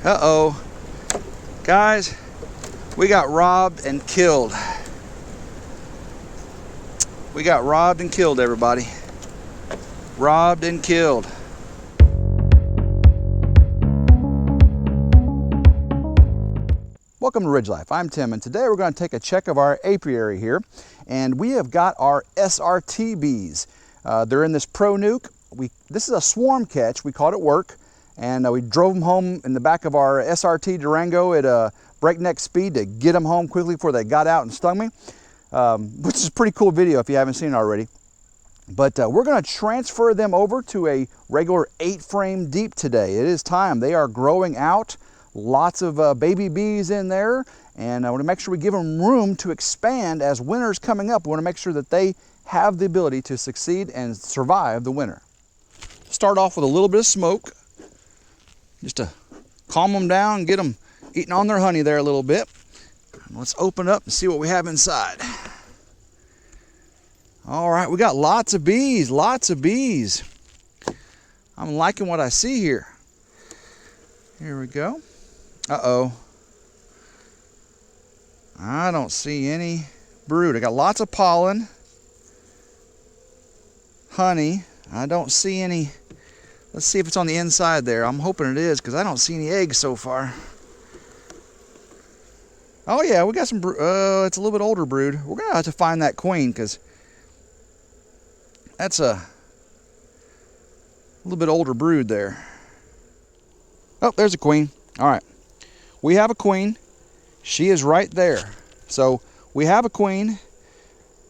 Uh-oh. Guys, we got robbed and killed. We got robbed and killed, everybody. Robbed and killed. Welcome to Ridge Life. I'm Tim, and today we're going to take a check of our apiary here, and we have got our SRT bees. They're in this Pro Nuke. This is a swarm catch. We caught it work, and we drove them home in the back of our SRT Durango at a breakneck speed to get them home quickly before they got out and stung me, which is a pretty cool video if you haven't seen it already. But we're going to transfer them over to a regular 8-frame deep today. It is time. They are growing out. Lots of baby bees in there, and I want to make sure we give them room to expand as winter's coming up. We want to make sure that they have the ability to succeed and survive the winter. Start off with a little bit of smoke, just to calm them down and get them eating on their honey there a little bit. Let's open it up and see what we have inside. All right, we got lots of bees, lots of bees. I'm liking what I see here. Here we go. Uh-oh. I don't see any brood. I got lots of pollen, honey. I don't see any. Let's see if it's on the inside there. I'm hoping it is because I don't see any eggs so far. Oh yeah, we got some it's a little bit older brood. We're gonna have to find that queen because that's a little bit older brood there. Oh, there's a queen. All right. We have a queen. She is right there. So we have a queen.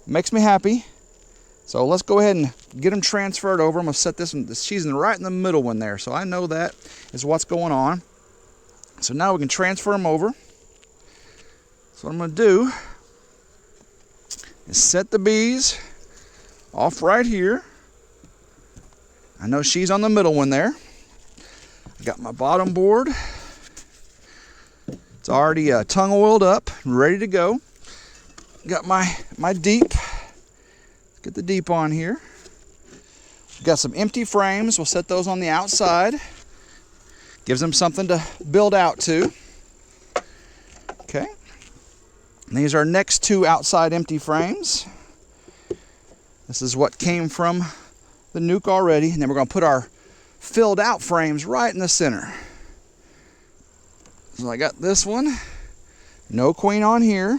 Makes me happy. So let's go ahead and get them transferred over. I'm going to set this one. She's right in the middle one there. So I know that is what's going on. So now we can transfer them over. So what I'm going to do is set the bees off right here. I know she's on the middle one there. I got my bottom board. It's already tongue oiled up, ready to go. Got my deep. Get the deep on here. Got some empty frames. We'll set those on the outside. Gives them something to build out to. Okay. And these are next two outside empty frames. This is what came from the nuke already. And then we're going to put our filled out frames right in the center. So I got this one. No queen on here.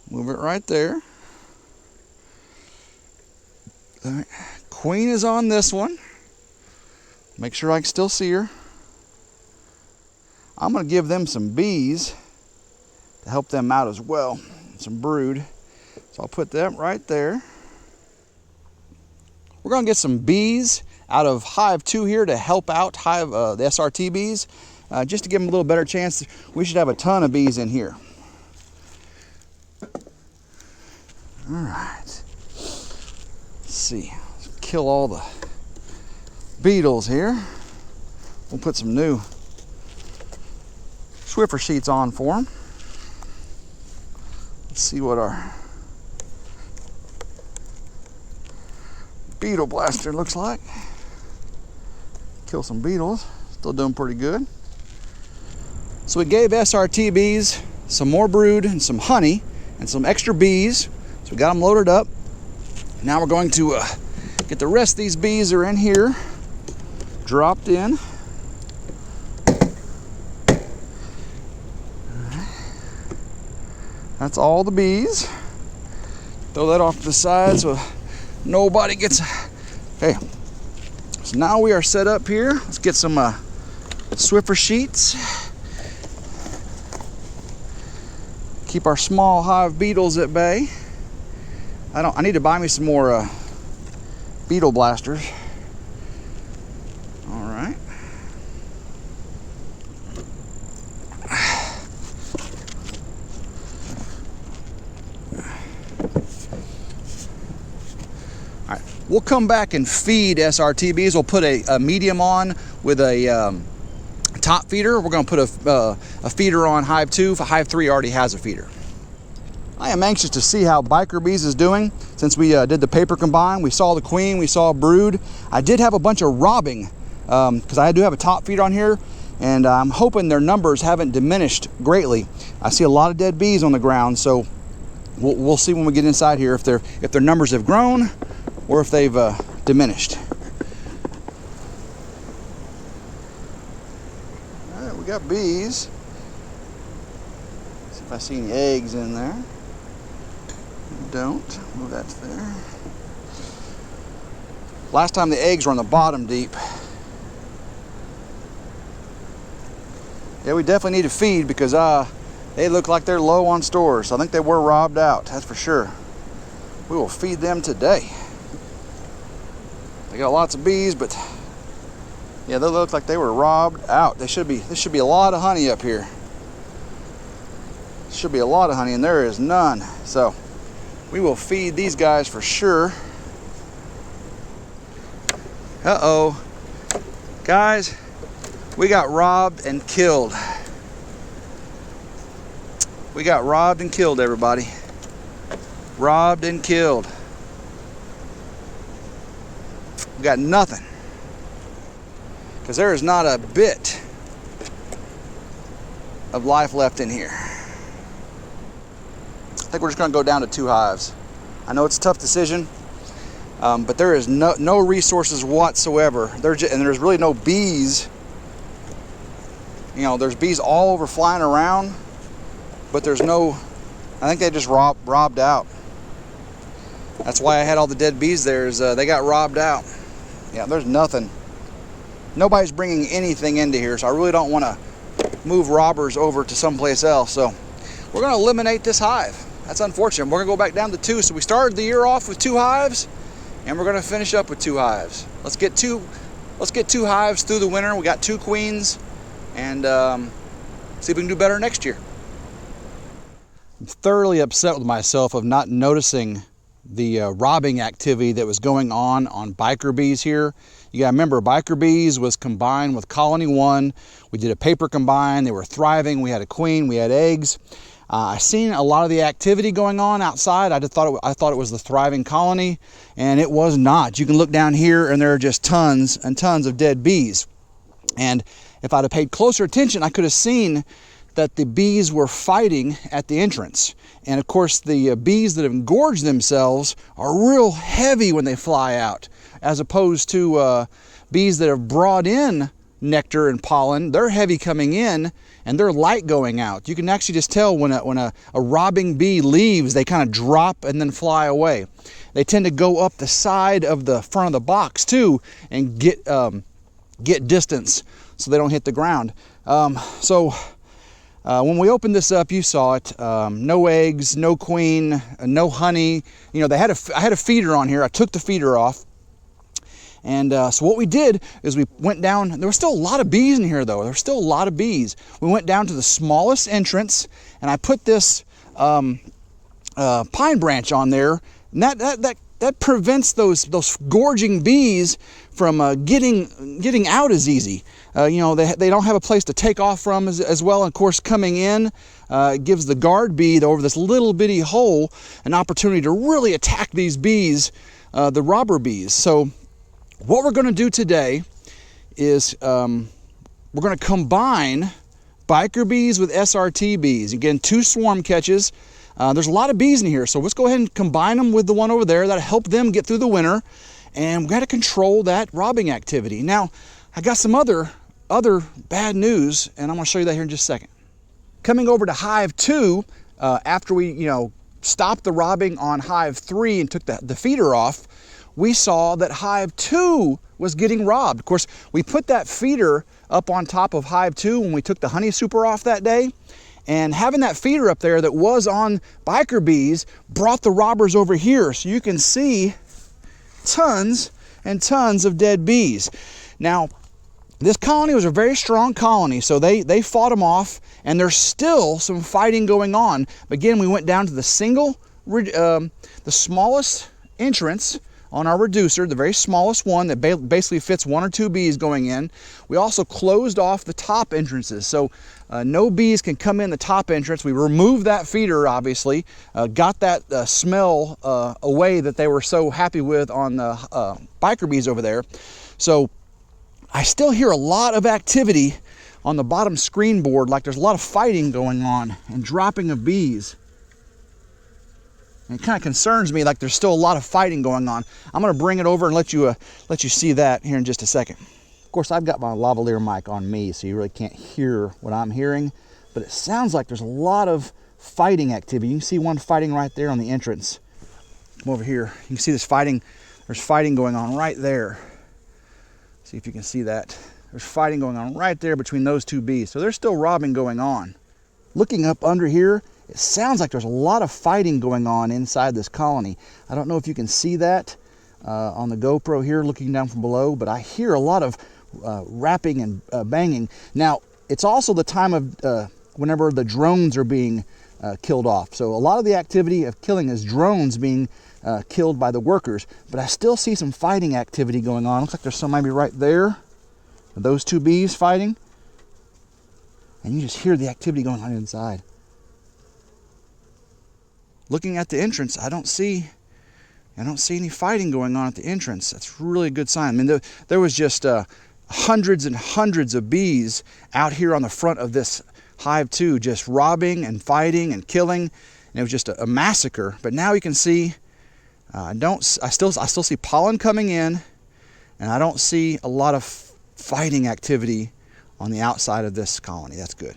Move it right there. All right. Queen is on this one. Make sure I can still see her. I'm going to give them some bees to help them out as well. Some brood. So I'll put them right there. We're going to get some bees out of Hive 2 here to help out Hive the SRT bees. Just to give them a little better chance. We should have a ton of bees in here. All right. Let's see. Let's kill all the beetles here. We'll put some new Swiffer sheets on for them. Let's see what our beetle blaster looks like. Kill some beetles. Still doing pretty good. So we gave SRT bees some more brood and some honey and some extra bees. So we got them loaded up. Now we're going to get the rest of these bees are in here, dropped in. That's all the bees. Throw that off to the side so nobody gets. Okay. So now we are set up here. Let's get some Swiffer sheets. Keep our small hive beetles at bay. I need to buy me some more beetle blasters. All right. All right. We'll come back and feed SRT bees. We'll put a medium on with a top feeder. We're going to put a feeder on Hive 2. Hive 3 already has a feeder. I am anxious to see how Biker Bees is doing. Since we did the paper combine, we saw the queen, we saw brood. I did have a bunch of robbing because I do have a top feeder on here, and I'm hoping their numbers haven't diminished greatly. I see a lot of dead bees on the ground, so we'll see when we get inside here if their numbers have grown or if they've diminished. All right, we got bees. See if I see any eggs in there. Don't. Move that to there. Last time the eggs were on the bottom deep. Yeah, we definitely need to feed because they look like they're low on stores. I think they were robbed out, that's for sure. We will feed them today. They got lots of bees, but yeah, they look like they were robbed out. This should be a lot of honey up here. Should be a lot of honey, and there is none. So we will feed these guys for sure. Uh-oh. Guys, we got robbed and killed. We got robbed and killed, everybody. Robbed and killed. We got nothing. Because there is not a bit of life left in here. I think we're just going to go down to 2 hives. I know it's a tough decision, but there is no resources whatsoever. And there's really no bees. You know, there's bees all over flying around, but there's no, I think they just robbed out. That's why I had all the dead bees there, is they got robbed out. Yeah, there's nothing. Nobody's bringing anything into here, so I really don't want to move robbers over to someplace else. So we're going to eliminate this hive. That's unfortunate. We're going to go back down to 2. So we started the year off with 2 hives, and we're going to finish up with 2 hives. Let's get 2 hives through the winter. We got 2 queens, and see if we can do better next year. I'm thoroughly upset with myself of not noticing the robbing activity that was going on biker bees here. You gotta remember, biker bees was combined with colony 1. We did a paper combine. They were thriving. We had a queen. We had eggs. I seen a lot of the activity going on outside. I thought it was the thriving colony, and it was not. You can look down here, and there are just tons and tons of dead bees. And if I'd have paid closer attention, I could have seen that the bees were fighting at the entrance. And of course, the bees that have engorged themselves are real heavy when they fly out, as opposed to bees that have brought in nectar and pollen. They're heavy coming in, and they're light going out. You can actually just tell when a robbing bee leaves, they kind of drop and then fly away. They tend to go up the side of the front of the box too, and get distance so they don't hit the ground. When we opened this up, you saw it. No eggs, no queen, no honey. You know, I had a feeder on here. I took the feeder off. And so what we did is we went down. There was still a lot of bees in here, though. There were still a lot of bees. We went down to the smallest entrance, and I put this pine branch on there. And that prevents those gorging bees from getting out as easy. You know, they don't have a place to take off from as well. And of course, coming in, it gives the guard bee over this little bitty hole an opportunity to really attack these bees, the robber bees. So what we're going to do today is we're going to combine biker bees with SRT bees. Again, 2 swarm catches. There's a lot of bees in here, so let's go ahead and combine them with the one over there. That'll help them get through the winter, and we've got to control that robbing activity. Now, I got some other bad news, and I'm going to show you that here in just a second. Coming over to Hive 2, after we stopped the robbing on Hive 3 and took the feeder off, we saw that Hive 2 was getting robbed. Of course, we put that feeder up on top of Hive 2 when we took the honey super off that day. And having that feeder up there that was on biker bees brought the robbers over here. So you can see tons and tons of dead bees. Now, this colony was a very strong colony, so they fought them off, and there's still some fighting going on. But again, we went down to the smallest entrance on our reducer, the very smallest one that basically fits 1 or 2 bees going in. We also closed off the top entrances, so no bees can come in the top entrance. We removed that feeder, obviously, got that smell away that they were so happy with on the biker bees over there. So I still hear a lot of activity on the bottom screen board like there's a lot of fighting going on and dropping of bees. And it kind of concerns me like there's still a lot of fighting going on. I'm going to bring it over and let you see that here in just a second. Of course, I've got my lavalier mic on me, so you really can't hear what I'm hearing. But it sounds like there's a lot of fighting activity. You can see one fighting right there on the entrance. Come over here. You can see this fighting. There's fighting going on right there. See if you can see that. There's fighting going on right there between those two bees. So there's still robbing going on. Looking up under here, it sounds like there's a lot of fighting going on inside this colony. I don't know if you can see that on the GoPro here looking down from below, but I hear a lot of rapping and banging. Now, it's also the time of whenever the drones are being killed off. So a lot of the activity of killing is drones being killed by the workers, but I still see some fighting activity going on. Looks like there's some maybe right there. Those two bees fighting. And you just hear the activity going on inside. Looking at the entrance, I don't see any fighting going on at the entrance. That's really a good sign. I mean, there was just hundreds and hundreds of bees out here on the front of this hive too, just robbing and fighting and killing, and it was just a massacre. But now you can see, I still see pollen coming in, and I don't see a lot of fighting activity on the outside of this colony. That's good.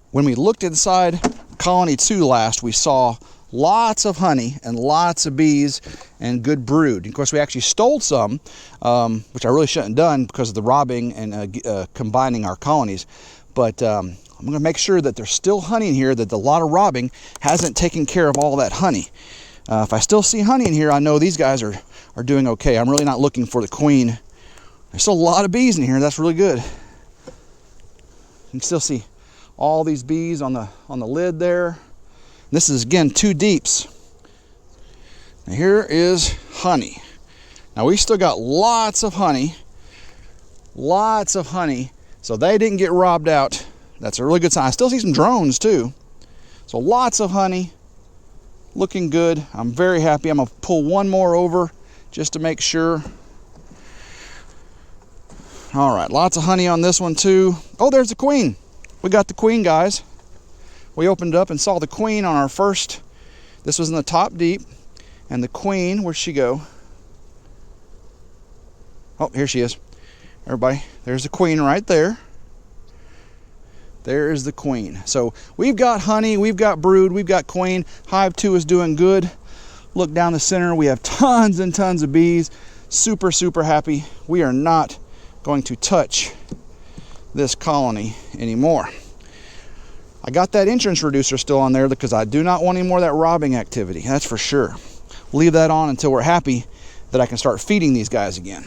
When we looked inside colony 2 last, we saw lots of honey and lots of bees and good brood. Of course, we actually stole some, which I really shouldn't have done because of the robbing and combining our colonies. But I'm going to make sure that there's still honey in here, that a lot of robbing hasn't taken care of all that honey. If I still see honey in here, I know these guys are doing okay. I'm really not looking for the queen. There's still a lot of bees in here. That's really good. You can still see all these bees on the lid there. This is, again, 2 deeps. Now here is honey. Now we still got lots of honey. Lots of honey. So they didn't get robbed out. That's a really good sign. I still see some drones too. So lots of honey. Looking good. I'm very happy. I'm going to pull one more over just to make sure. All right, lots of honey on this one too. Oh, there's the queen. We got the queen, guys. We opened it up and saw the queen on our first. This was in the top deep. And the queen, where'd she go? Oh, here she is. Everybody, there's the queen right there. There is the queen. So we've got honey, we've got brood, we've got queen. Hive 2 is doing good. Look down the center. We have tons and tons of bees. Super, super happy. We are not going to touch this colony anymore. I got that entrance reducer still on there because I do not want any more of that robbing activity. That's for sure. Leave that on until we're happy that I can start feeding these guys again.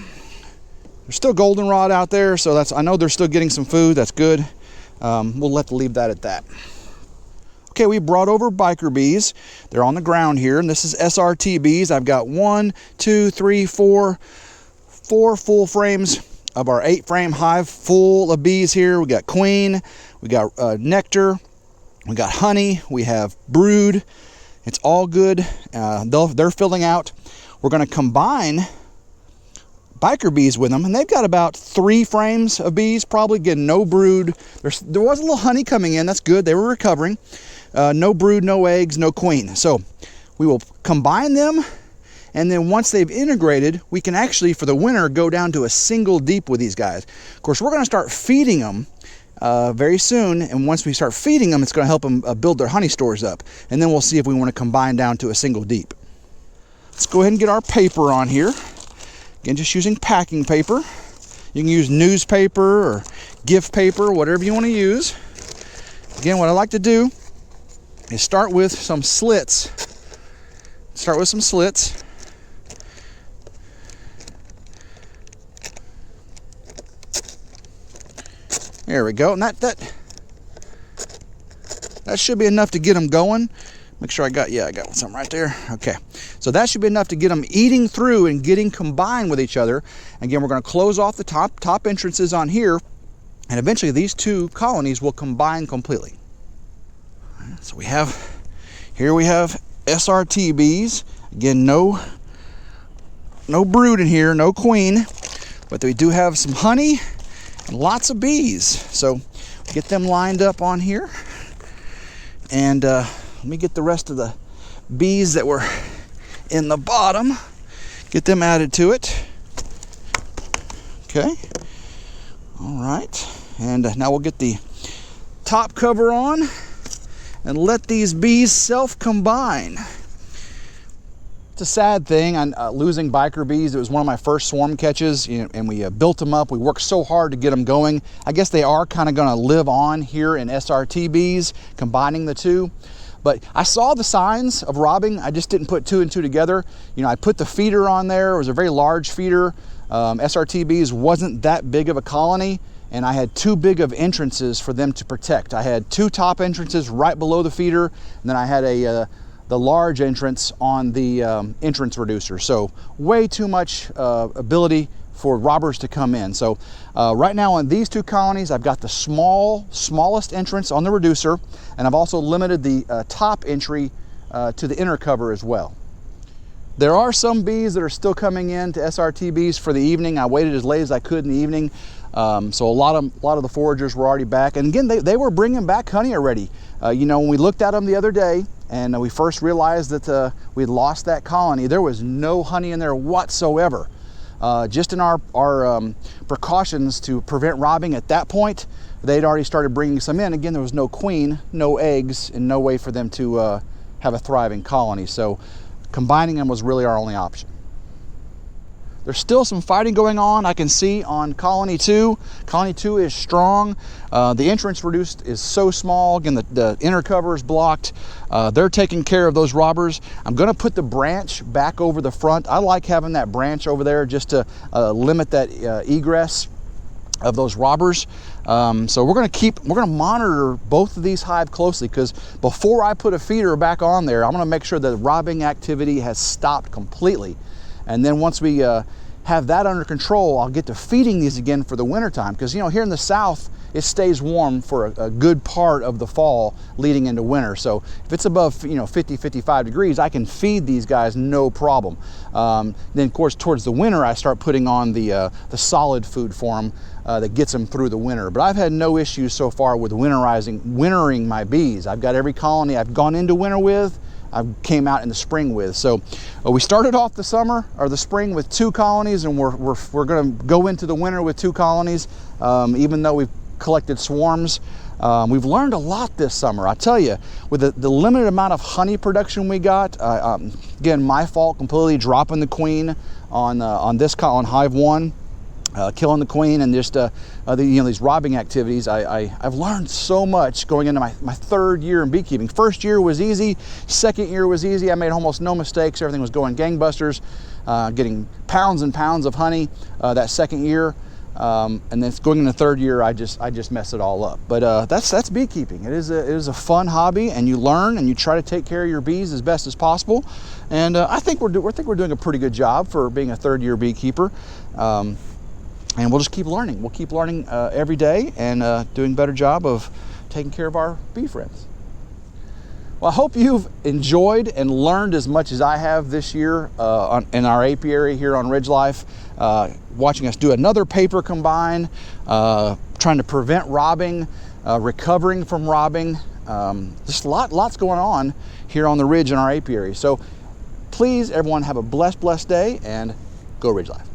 There's still goldenrod out there, so I know they're still getting some food. That's good. We'll leave that at that. Okay, we brought over biker bees. They're on the ground here, and this is SRT bees. I've got 1, 2, 3, 4 full frames of our 8-frame hive full of bees here. We got queen, we got nectar, we got honey, we have brood. It's all good. They're filling out. We're going to combine biker bees with them, and they've got about 3 frames of bees, probably getting no brood. There was a little honey coming in. That's good. They were recovering. No brood, no eggs, no queen. So we will combine them, and then once they've integrated, we can actually, for the winter, go down to a single deep with these guys. Of course, we're going to start feeding them very soon, and once we start feeding them, it's going to help them build their honey stores up, and then we'll see if we want to combine down to a single deep. Let's go ahead and get our paper on here. Again, just using packing paper. You can use newspaper or gift paper, whatever you want to use. Again, what I like to do is start with some slits. There we go. And that should be enough to get them going. Make sure I got some right there. Okay, so that should be enough to get them eating through and getting combined with each other. Again, we're going to close off the top entrances on here, and eventually these 2 colonies will combine completely. So we have SRT bees. Again, no brood in here, no queen, but we do have some honey Lots of bees. So get them lined up on here. And let me get the rest of the bees that were in the bottom, get them added to it. Okay. All right. And now we'll get the top cover on and let these bees self-combine. It's a sad thing. Losing biker bees. It was one of my first swarm catches, and we built them up. We worked so hard to get them going. I guess they are kind of going to live on here in SRT bees, combining the two. But I saw the signs of robbing. I just didn't put two and two together. I put the feeder on there. It was a very large feeder. SRT bees wasn't that big of a colony, and I had too big of entrances for them to protect. I had two top entrances right below the feeder, and then I had the large entrance on the entrance reducer. So way too much ability for robbers to come in. So right now on these two colonies, I've got the smallest entrance on the reducer, and I've also limited the top entry to the inner cover as well. There are some bees that are still coming in to SRT bees for the evening. I waited as late as I could in the evening. So a lot of the foragers were already back. And again, they were bringing back honey already. When we looked at them the other day and we first realized that we'd lost that colony, there was no honey in there whatsoever. Just in our precautions to prevent robbing at that point, they'd already started bringing some in. Again, there was no queen, no eggs, and no way for them to have a thriving colony. So combining them was really our only option. There's still some fighting going on. I can see on colony 2. Colony 2 is strong. The entrance reduced is so small. Again, the inner cover is blocked. They're taking care of those robbers. I'm going to put the branch back over the front. I like having that branch over there just to limit that egress of those robbers. So we're going to monitor both of these hive closely, because before I put a feeder back on there, I'm going to make sure that the robbing activity has stopped completely. And then once we have that under control, I'll get to feeding these again for the winter time. Because here in the south, it stays warm for a good part of the fall leading into winter. So if it's above 50, 55 degrees, I can feed these guys no problem. Then of course towards the winter, I start putting on the solid food for them that gets them through the winter. But I've had no issues so far with wintering my bees. I've got every colony I've gone into winter with, I came out in the spring with. So we started off the spring with 2 colonies, and we're going to go into the winter with 2 colonies. Even though we've collected swarms, we've learned a lot this summer. I tell you, with the limited amount of honey production we got, again, my fault completely, dropping the queen on Hive 1. Killing the queen, and just these robbing activities. I've learned so much going into my 3rd year in beekeeping. First year was easy. Second year was easy. I made almost no mistakes. Everything was going gangbusters. Getting pounds and pounds of honey that second year, and then going into 3rd year, I just messed it all up. But that's beekeeping. It is a fun hobby, and you learn and you try to take care of your bees as best as possible. And I think we're doing a pretty good job for being a 3rd year beekeeper. And we'll just keep learning. We'll keep learning every day, and doing a better job of taking care of our bee friends. Well, I hope you've enjoyed and learned as much as I have this year in our apiary here on RidgeLife, watching us do another paper combine, trying to prevent robbing, recovering from robbing. Just lots going on here on the ridge in our apiary. So please, everyone, have a blessed day, and go RidgeLife.